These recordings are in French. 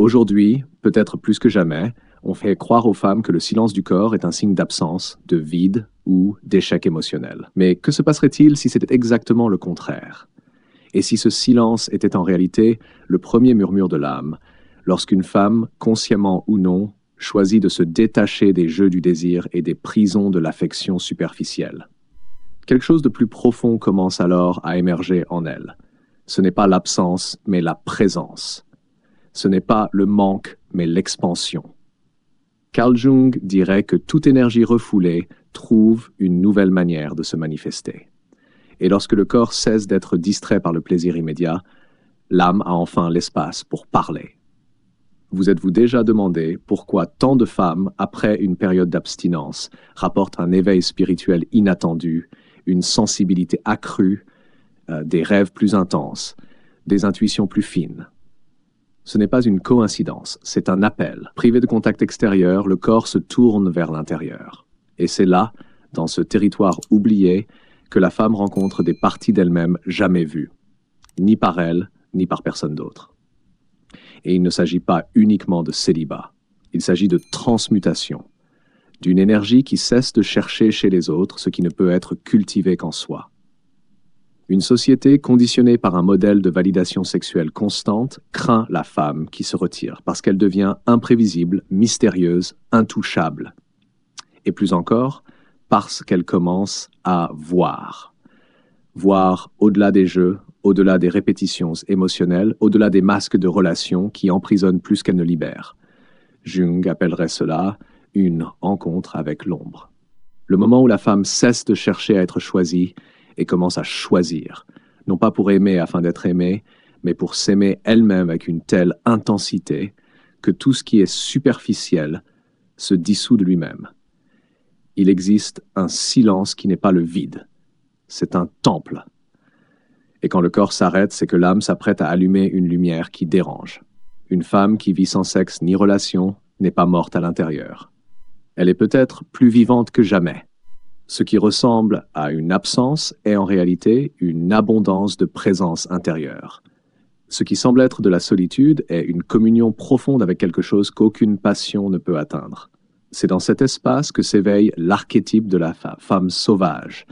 Aujourd'hui, peut-être plus que jamais, on fait croire aux femmes que le silence du corps est un signe d'absence, de vide ou d'échec émotionnel. Mais que se passerait-il si c'était exactement le contraire? Et si ce silence était en réalité le premier murmure de l'âme, lorsqu'une femme, consciemment ou non, choisit de se détacher des jeux du désir et des prisons de l'affection superficielle? Quelque chose de plus profond commence alors à émerger en elle. Ce n'est pas l'absence, mais la présence. Ce n'est pas le manque, mais l'expansion. Carl Jung dirait que toute énergie refoulée trouve une nouvelle manière de se manifester. Et lorsque le corps cesse d'être distrait par le plaisir immédiat, l'âme a enfin l'espace pour parler. Vous êtes-vous déjà demandé pourquoi tant de femmes, après une période d'abstinence, rapportent un éveil spirituel inattendu, une sensibilité accrue, des rêves plus intenses, des intuitions plus fines? Ce n'est pas une coïncidence, c'est un appel. Privé de contact extérieur, le corps se tourne vers l'intérieur. Et c'est là, dans ce territoire oublié, que la femme rencontre des parties d'elle-même jamais vues, ni par elle, ni par personne d'autre. Et il ne s'agit pas uniquement de célibat, il s'agit de transmutation, d'une énergie qui cesse de chercher chez les autres ce qui ne peut être cultivé qu'en soi. Une société conditionnée par un modèle de validation sexuelle constante craint la femme qui se retire parce qu'elle devient imprévisible, mystérieuse, intouchable. Et plus encore, parce qu'elle commence à voir. Voir au-delà des jeux, au-delà des répétitions émotionnelles, au-delà des masques de relations qui emprisonnent plus qu'elles ne libèrent. Jung appellerait cela une rencontre avec l'ombre. Le moment où la femme cesse de chercher à être choisie et commence à choisir, non pas pour aimer afin d'être aimée, mais pour s'aimer elle-même avec une telle intensité que tout ce qui est superficiel se dissout de lui-même. Il existe un silence qui n'est pas le vide. C'est un temple. Et quand le corps s'arrête, c'est que l'âme s'apprête à allumer une lumière qui dérange. Une femme qui vit sans sexe ni relation n'est pas morte à l'intérieur. Elle est peut-être plus vivante que jamais. Ce qui ressemble à une absence est en réalité une abondance de présence intérieure. Ce qui semble être de la solitude est une communion profonde avec quelque chose qu'aucune passion ne peut atteindre. C'est dans cet espace que s'éveille l'archétype de la femme sauvage,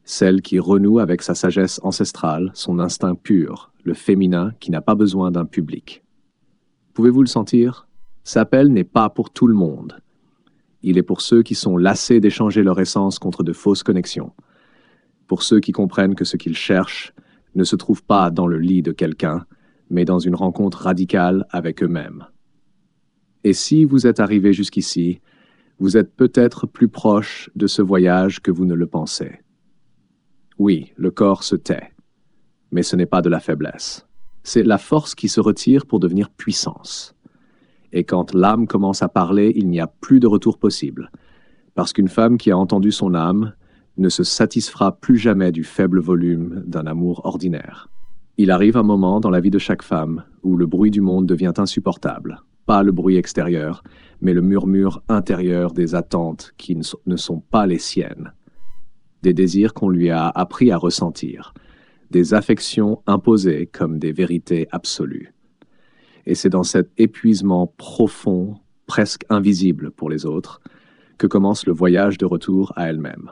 celle qui renoue avec sa sagesse ancestrale, son instinct pur, le féminin qui n'a pas besoin d'un public. Pouvez-vous le sentir? Cet appel n'est pas pour tout le monde. Il est pour ceux qui sont lassés d'échanger leur essence contre de fausses connexions, pour ceux qui comprennent que ce qu'ils cherchent ne se trouve pas dans le lit de quelqu'un, mais dans une rencontre radicale avec eux-mêmes. Et si vous êtes arrivé jusqu'ici, vous êtes peut-être plus proche de ce voyage que vous ne le pensez. Oui, le corps se tait, mais ce n'est pas de la faiblesse. C'est la force qui se retire pour devenir puissance. Et quand l'âme commence à parler, il n'y a plus de retour possible, parce qu'une femme qui a entendu son âme ne se satisfera plus jamais du faible volume d'un amour ordinaire. Il arrive un moment dans la vie de chaque femme où le bruit du monde devient insupportable, pas le bruit extérieur, mais le murmure intérieur des attentes qui ne sont pas les siennes, des désirs qu'on lui a appris à ressentir, des affections imposées comme des vérités absolues. Et c'est dans cet épuisement profond, presque invisible pour les autres, que commence le voyage de retour à elle-même.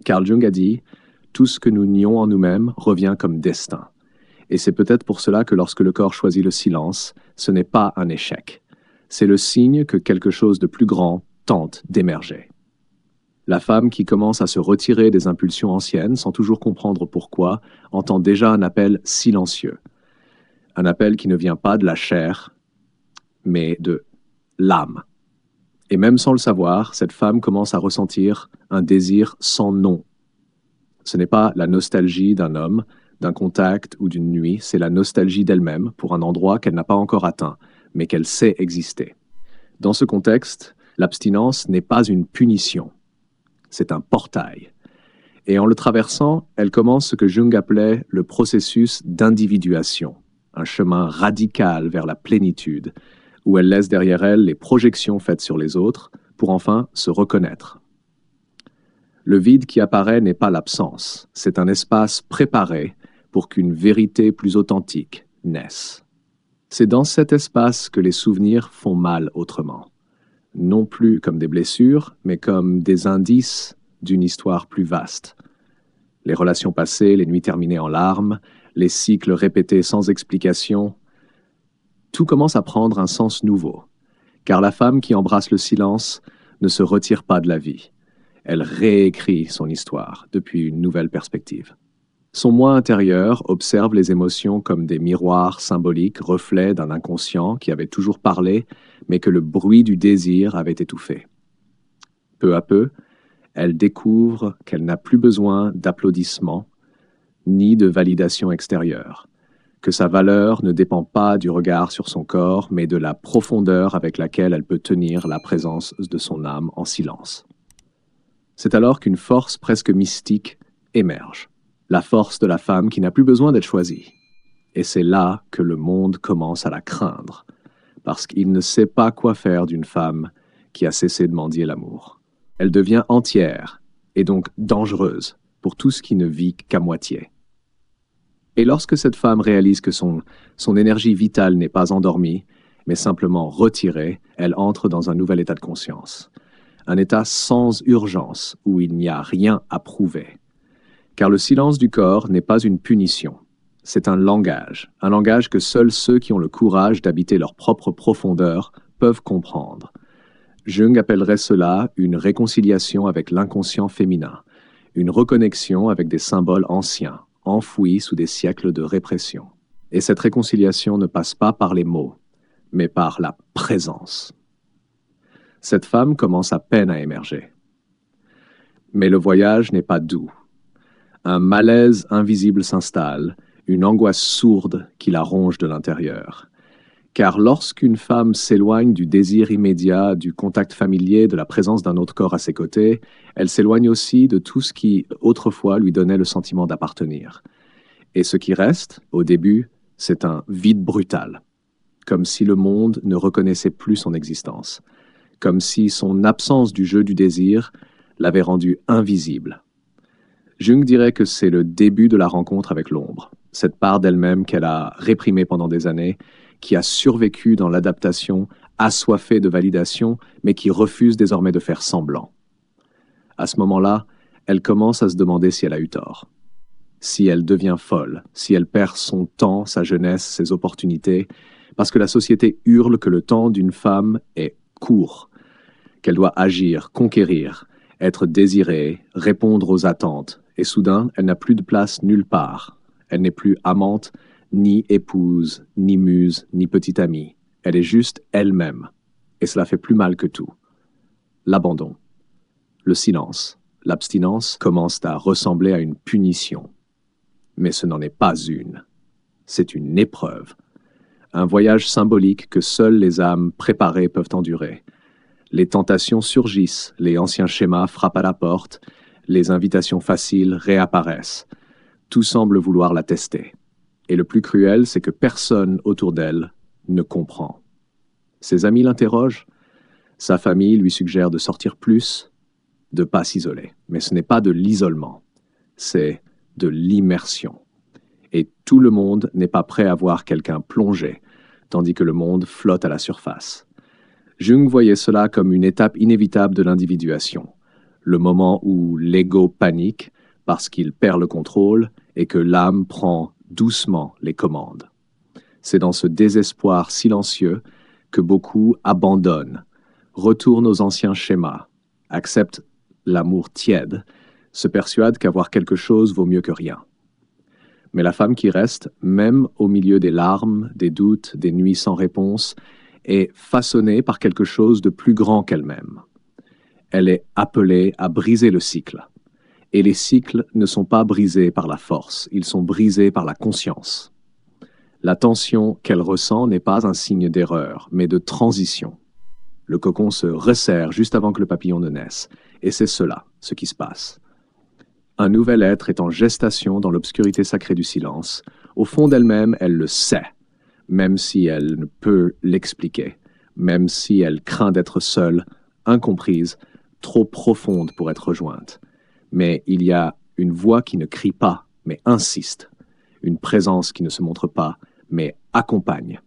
Carl Jung a dit « Tout ce que nous nions en nous-mêmes revient comme destin ». Et c'est peut-être pour cela que lorsque le corps choisit le silence, ce n'est pas un échec. C'est le signe que quelque chose de plus grand tente d'émerger. La femme qui commence à se retirer des impulsions anciennes sans toujours comprendre pourquoi entend déjà un appel silencieux. Un appel qui ne vient pas de la chair, mais de l'âme. Et même sans le savoir, cette femme commence à ressentir un désir sans nom. Ce n'est pas la nostalgie d'un homme, d'un contact ou d'une nuit, c'est la nostalgie d'elle-même pour un endroit qu'elle n'a pas encore atteint, mais qu'elle sait exister. Dans ce contexte, l'abstinence n'est pas une punition, c'est un portail. Et en le traversant, elle commence ce que Jung appelait le processus d'individuation, un chemin radical vers la plénitude, où elle laisse derrière elle les projections faites sur les autres pour enfin se reconnaître. Le vide qui apparaît n'est pas l'absence, c'est un espace préparé pour qu'une vérité plus authentique naisse. C'est dans cet espace que les souvenirs font mal autrement. Non plus comme des blessures, mais comme des indices d'une histoire plus vaste. Les relations passées, les nuits terminées en larmes, les cycles répétés sans explication, tout commence à prendre un sens nouveau. Car la femme qui embrasse le silence ne se retire pas de la vie. Elle réécrit son histoire depuis une nouvelle perspective. Son moi intérieur observe les émotions comme des miroirs symboliques, reflets d'un inconscient qui avait toujours parlé, mais que le bruit du désir avait étouffé. Peu à peu, elle découvre qu'elle n'a plus besoin d'applaudissements ni de validation extérieure, que sa valeur ne dépend pas du regard sur son corps, mais de la profondeur avec laquelle elle peut tenir la présence de son âme en silence. C'est alors qu'une force presque mystique émerge, la force de la femme qui n'a plus besoin d'être choisie. Et c'est là que le monde commence à la craindre, parce qu'il ne sait pas quoi faire d'une femme qui a cessé de mendier l'amour. Elle devient entière, et donc dangereuse, pour tout ce qui ne vit qu'à moitié. Et lorsque cette femme réalise que son énergie vitale n'est pas endormie, mais simplement retirée, elle entre dans un nouvel état de conscience. Un état sans urgence, où il n'y a rien à prouver. Car le silence du corps n'est pas une punition. C'est un langage que seuls ceux qui ont le courage d'habiter leur propre profondeur peuvent comprendre. Jung appellerait cela une réconciliation avec l'inconscient féminin, une reconnexion avec des symboles anciens, enfouis sous des siècles de répression. Et cette réconciliation ne passe pas par les mots, mais par la présence. Cette femme commence à peine à émerger. Mais le voyage n'est pas doux. Un malaise invisible s'installe, une angoisse sourde qui la ronge de l'intérieur. Car lorsqu'une femme s'éloigne du désir immédiat, du contact familier, de la présence d'un autre corps à ses côtés, elle s'éloigne aussi de tout ce qui, autrefois, lui donnait le sentiment d'appartenir. Et ce qui reste, au début, c'est un vide brutal, comme si le monde ne reconnaissait plus son existence, comme si son absence du jeu du désir l'avait rendue invisible. Jung dirait que c'est le début de la rencontre avec l'ombre, cette part d'elle-même qu'elle a réprimée pendant des années, qui a survécu dans l'adaptation, assoiffée de validation, mais qui refuse désormais de faire semblant. À ce moment-là, elle commence à se demander si elle a eu tort. Si elle devient folle, si elle perd son temps, sa jeunesse, ses opportunités, parce que la société hurle que le temps d'une femme est court, qu'elle doit agir, conquérir, être désirée, répondre aux attentes, et soudain, elle n'a plus de place nulle part. Elle n'est plus amante, ni épouse, ni muse, ni petite amie. Elle est juste elle-même. Et cela fait plus mal que tout. L'abandon, le silence, l'abstinence commencent à ressembler à une punition. Mais ce n'en est pas une. C'est une épreuve. Un voyage symbolique que seules les âmes préparées peuvent endurer. Les tentations surgissent, les anciens schémas frappent à la porte, les invitations faciles réapparaissent. Tout semble vouloir la tester. Et le plus cruel, c'est que personne autour d'elle ne comprend. Ses amis l'interrogent, sa famille lui suggère de sortir plus, de ne pas s'isoler. Mais ce n'est pas de l'isolement, c'est de l'immersion. Et tout le monde n'est pas prêt à voir quelqu'un plonger, tandis que le monde flotte à la surface. Jung voyait cela comme une étape inévitable de l'individuation, le moment où l'ego panique parce qu'il perd le contrôle et que l'âme prend doucement les commandes. C'est dans ce désespoir silencieux que beaucoup abandonnent, retournent aux anciens schémas, acceptent l'amour tiède, se persuadent qu'avoir quelque chose vaut mieux que rien. Mais la femme qui reste, même au milieu des larmes, des doutes, des nuits sans réponse, est façonnée par quelque chose de plus grand qu'elle-même. Elle est appelée à briser le cycle. Et les cycles ne sont pas brisés par la force, ils sont brisés par la conscience. La tension qu'elle ressent n'est pas un signe d'erreur, mais de transition. Le cocon se resserre juste avant que le papillon ne naisse, et c'est cela, ce qui se passe. Un nouvel être est en gestation dans l'obscurité sacrée du silence. Au fond d'elle-même, elle le sait, même si elle ne peut l'expliquer, même si elle craint d'être seule, incomprise, trop profonde pour être rejointe. Mais il y a une voix qui ne crie pas, mais insiste, une présence qui ne se montre pas, mais accompagne.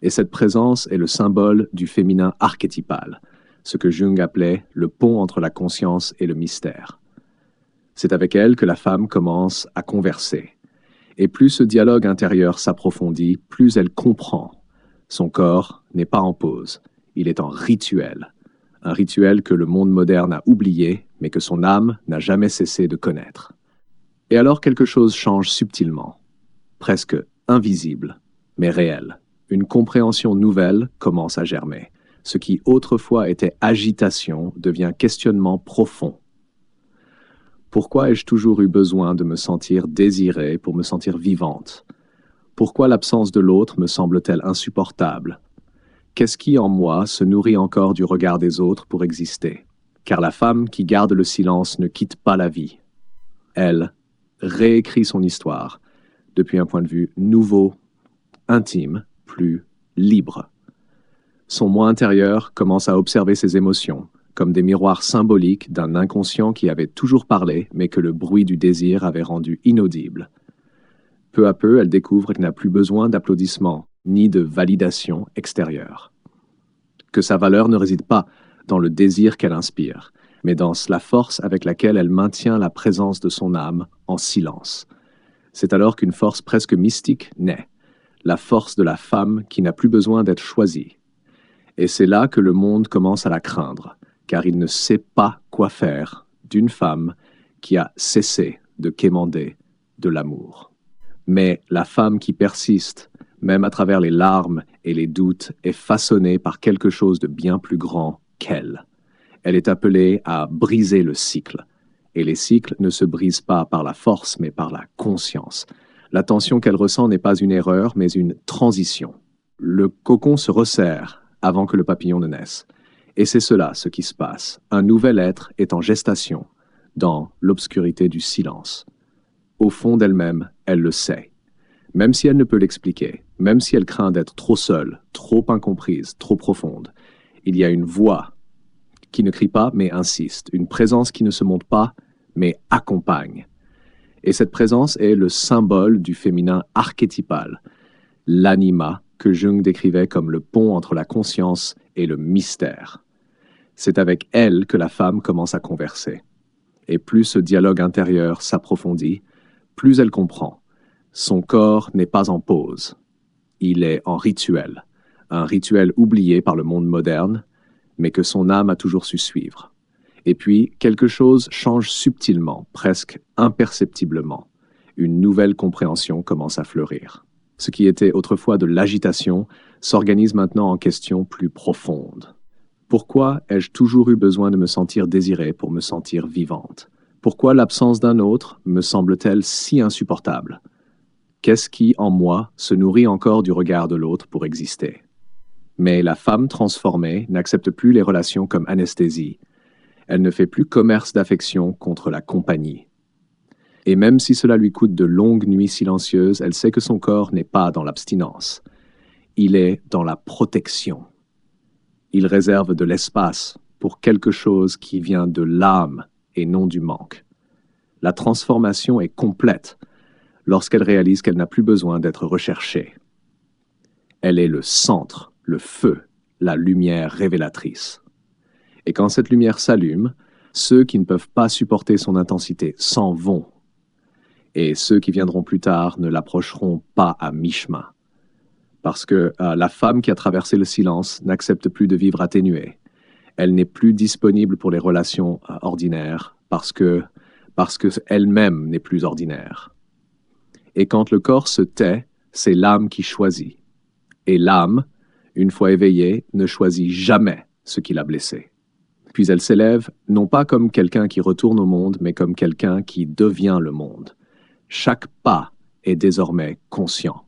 Et cette présence est le symbole du féminin archétypal, ce que Jung appelait le pont entre la conscience et le mystère. C'est avec elle que la femme commence à converser. Et plus ce dialogue intérieur s'approfondit, plus elle comprend. Son corps n'est pas en pause, il est en rituel. Un rituel que le monde moderne a oublié, mais que son âme n'a jamais cessé de connaître. Et alors quelque chose change subtilement, presque invisible, mais réel. Une compréhension nouvelle commence à germer. Ce qui autrefois était agitation devient questionnement profond. Pourquoi ai-je toujours eu besoin de me sentir désirée pour me sentir vivante? Pourquoi l'absence de l'autre me semble-t-elle insupportable? Qu'est-ce qui, en moi, se nourrit encore du regard des autres pour exister? Car la femme qui garde le silence ne quitte pas la vie. Elle réécrit son histoire depuis un point de vue nouveau, intime, plus libre. Son moi intérieur commence à observer ses émotions, comme des miroirs symboliques d'un inconscient qui avait toujours parlé, mais que le bruit du désir avait rendu inaudible. Peu à peu, elle découvre qu'elle n'a plus besoin d'applaudissements, ni de validation extérieure. Que sa valeur ne réside pas dans le désir qu'elle inspire, mais dans la force avec laquelle elle maintient la présence de son âme en silence. C'est alors qu'une force presque mystique naît, la force de la femme qui n'a plus besoin d'être choisie. Et c'est là que le monde commence à la craindre, car il ne sait pas quoi faire d'une femme qui a cessé de quémander de l'amour. Mais la femme qui persiste, même à travers les larmes et les doutes, est façonnée par quelque chose de bien plus grand qu'elle. Elle est appelée à briser le cycle. Et les cycles ne se brisent pas par la force, mais par la conscience. La tension qu'elle ressent n'est pas une erreur, mais une transition. Le cocon se resserre avant que le papillon ne naisse. Et c'est cela ce qui se passe. Un nouvel être est en gestation, dans l'obscurité du silence. Au fond d'elle-même, elle le sait. Même si elle ne peut l'expliquer, même si elle craint d'être trop seule, trop incomprise, trop profonde, il y a une voix qui ne crie pas mais insiste, une présence qui ne se montre pas mais accompagne. Et cette présence est le symbole du féminin archétypal, l'anima que Jung décrivait comme le pont entre la conscience et le mystère. C'est avec elle que la femme commence à converser. Et plus ce dialogue intérieur s'approfondit, plus elle comprend. Son corps n'est pas en pause. Il est en rituel, un rituel oublié par le monde moderne, mais que son âme a toujours su suivre. Et puis, quelque chose change subtilement, presque imperceptiblement. Une nouvelle compréhension commence à fleurir. Ce qui était autrefois de l'agitation s'organise maintenant en questions plus profondes. Pourquoi ai-je toujours eu besoin de me sentir désirée pour me sentir vivante? Pourquoi l'absence d'un autre me semble-t-elle si insupportable? Qu'est-ce qui, en moi, se nourrit encore du regard de l'autre pour exister? Mais la femme transformée n'accepte plus les relations comme anesthésie. Elle ne fait plus commerce d'affection contre la compagnie. Et même si cela lui coûte de longues nuits silencieuses, elle sait que son corps n'est pas dans l'abstinence. Il est dans la protection. Il réserve de l'espace pour quelque chose qui vient de l'âme et non du manque. La transformation est complète lorsqu'elle réalise qu'elle n'a plus besoin d'être recherchée. Elle est le centre, le feu, la lumière révélatrice. Et quand cette lumière s'allume, ceux qui ne peuvent pas supporter son intensité s'en vont. Et ceux qui viendront plus tard ne l'approcheront pas à mi-chemin. Parce que la femme qui a traversé le silence n'accepte plus de vivre atténuée. Elle n'est plus disponible pour les relations ordinaires parce que elle-même n'est plus ordinaire. Et quand le corps se tait, c'est l'âme qui choisit. Et l'âme, une fois éveillée, ne choisit jamais ce qui l'a blessée. Puis elle s'élève, non pas comme quelqu'un qui retourne au monde, mais comme quelqu'un qui devient le monde. Chaque pas est désormais conscient.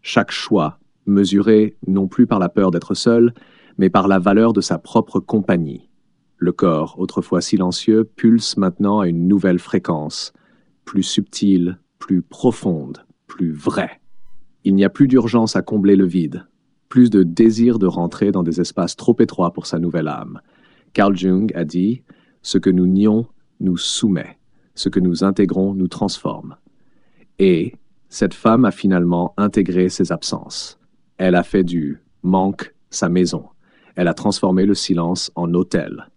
Chaque choix, mesuré non plus par la peur d'être seul, mais par la valeur de sa propre compagnie. Le corps, autrefois silencieux, pulse maintenant à une nouvelle fréquence, plus subtile, plus profonde, plus vraie. Il n'y a plus d'urgence à combler le vide, plus de désir de rentrer dans des espaces trop étroits pour sa nouvelle âme. Carl Jung a dit « Ce que nous nions nous soumet, ce que nous intégrons nous transforme ». Et cette femme a finalement intégré ses absences. Elle a fait du manque sa maison. Elle a transformé le silence en hôtel.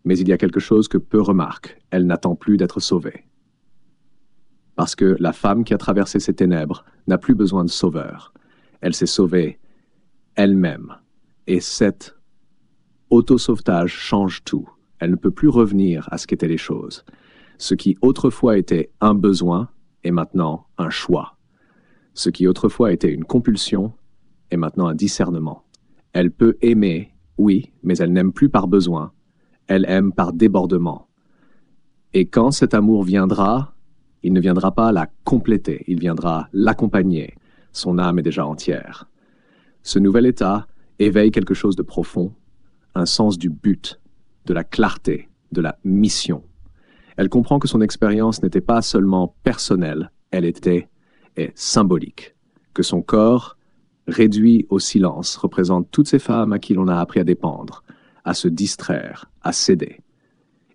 Mais il y a quelque chose que peu remarquent. Elle n'attend plus d'être sauvée. Parce que la femme qui a traversé ces ténèbres n'a plus besoin de sauveur. Elle s'est sauvée elle-même. Et cet autosauvetage change tout. Elle ne peut plus revenir à ce qu'étaient les choses. Ce qui autrefois était un besoin est maintenant un choix. Ce qui autrefois était une compulsion est maintenant un discernement. Elle peut aimer, oui, mais elle n'aime plus par besoin. Elle aime par débordement. Et quand cet amour viendra, il ne viendra pas la compléter, il viendra l'accompagner. Son âme est déjà entière. Ce nouvel état éveille quelque chose de profond, un sens du but, de la clarté, de la mission. Elle comprend que son expérience n'était pas seulement personnelle, elle était symbolique, que son corps, réduit au silence, représente toutes ces femmes à qui l'on a appris à dépendre, à se distraire, à céder.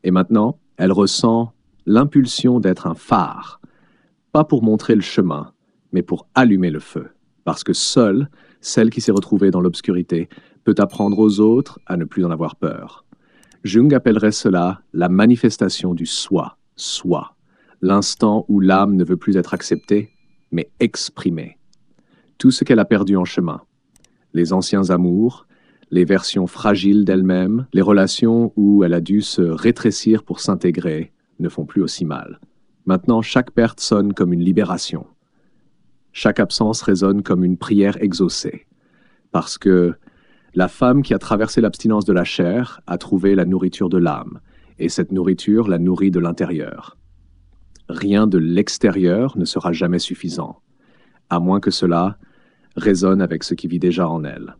Et maintenant, elle ressent l'impulsion d'être un phare, pas pour montrer le chemin, mais pour allumer le feu, parce que seule, celle qui s'est retrouvée dans l'obscurité, peut apprendre aux autres à ne plus en avoir peur. Jung appellerait cela la manifestation du soi, l'instant où l'âme ne veut plus être acceptée, mais exprimée. Tout ce qu'elle a perdu en chemin, les anciens amours, les versions fragiles d'elle-même, les relations où elle a dû se rétrécir pour s'intégrer, ne font plus aussi mal. Maintenant, chaque perte sonne comme une libération. Chaque absence résonne comme une prière exaucée. Parce que la femme qui a traversé l'abstinence de la chair a trouvé la nourriture de l'âme, et cette nourriture la nourrit de l'intérieur. Rien de l'extérieur ne sera jamais suffisant, à moins que cela résonne avec ce qui vit déjà en elle.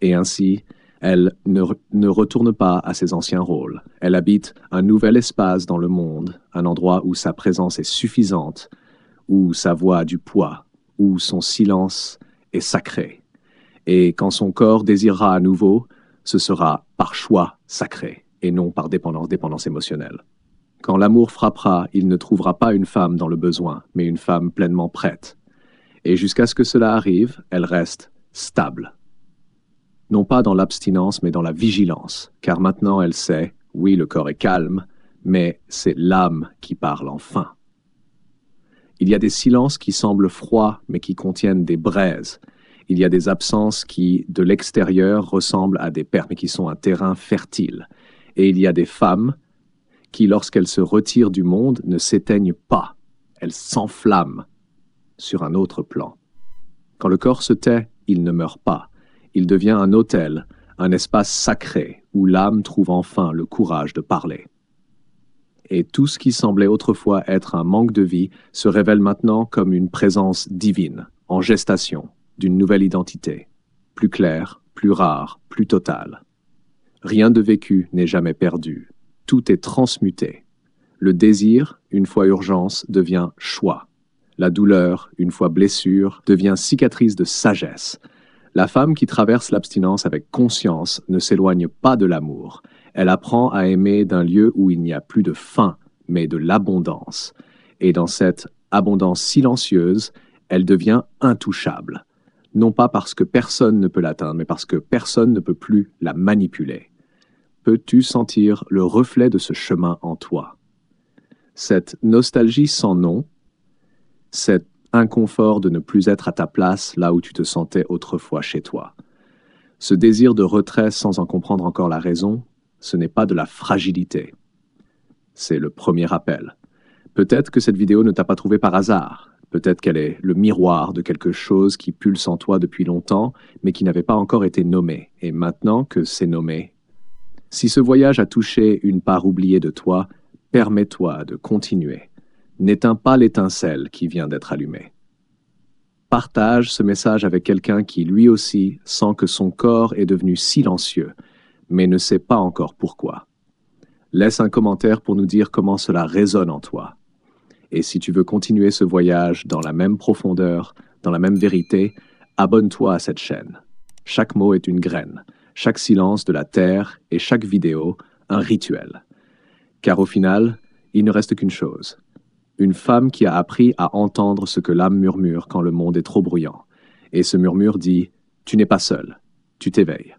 Et ainsi, elle ne retourne pas à ses anciens rôles. Elle habite un nouvel espace dans le monde, un endroit où sa présence est suffisante, où sa voix a du poids, où son silence est sacré. Et quand son corps désirera à nouveau, ce sera par choix sacré, et non par dépendance émotionnelle. Quand l'amour frappera, il ne trouvera pas une femme dans le besoin, mais une femme pleinement prête. Et jusqu'à ce que cela arrive, elle reste stable. Non pas dans l'abstinence, mais dans la vigilance, car maintenant elle sait, oui, le corps est calme, mais c'est l'âme qui parle enfin. Il y a des silences qui semblent froids, mais qui contiennent des braises. Il y a des absences qui, de l'extérieur, ressemblent à des pertes, mais qui sont un terrain fertile. Et il y a des femmes qui, lorsqu'elles se retirent du monde, ne s'éteignent pas. Elles s'enflamment sur un autre plan. Quand le corps se tait, il ne meurt pas. Il devient un autel, un espace sacré, où l'âme trouve enfin le courage de parler. Et tout ce qui semblait autrefois être un manque de vie se révèle maintenant comme une présence divine, en gestation, d'une nouvelle identité, plus claire, plus rare, plus totale. Rien de vécu n'est jamais perdu. Tout est transmuté. Le désir, une fois urgence, devient choix. La douleur, une fois blessure, devient cicatrice de sagesse. La femme qui traverse l'abstinence avec conscience ne s'éloigne pas de l'amour. Elle apprend à aimer d'un lieu où il n'y a plus de faim, mais de l'abondance. Et dans cette abondance silencieuse, elle devient intouchable. Non pas parce que personne ne peut l'atteindre, mais parce que personne ne peut plus la manipuler. Peux-tu sentir le reflet de ce chemin en toi? Cette nostalgie sans nom, cet inconfort de ne plus être à ta place là où tu te sentais autrefois chez toi. Ce désir de retrait sans en comprendre encore la raison, ce n'est pas de la fragilité. C'est le premier appel. Peut-être que cette vidéo ne t'a pas trouvé par hasard. Peut-être qu'elle est le miroir de quelque chose qui pulse en toi depuis longtemps, mais qui n'avait pas encore été nommé. Et maintenant que c'est nommé, si ce voyage a touché une part oubliée de toi, permets-toi de continuer. N'éteins pas l'étincelle qui vient d'être allumée. Partage ce message avec quelqu'un qui, lui aussi, sent que son corps est devenu silencieux, mais ne sait pas encore pourquoi. Laisse un commentaire pour nous dire comment cela résonne en toi. Et si tu veux continuer ce voyage dans la même profondeur, dans la même vérité, abonne-toi à cette chaîne. Chaque mot est une graine, chaque silence de la terre et chaque vidéo un rituel. Car au final, il ne reste qu'une chose. Une femme qui a appris à entendre ce que l'âme murmure quand le monde est trop bruyant. et ce murmure dit « Tu n'es pas seul, tu t'éveilles ».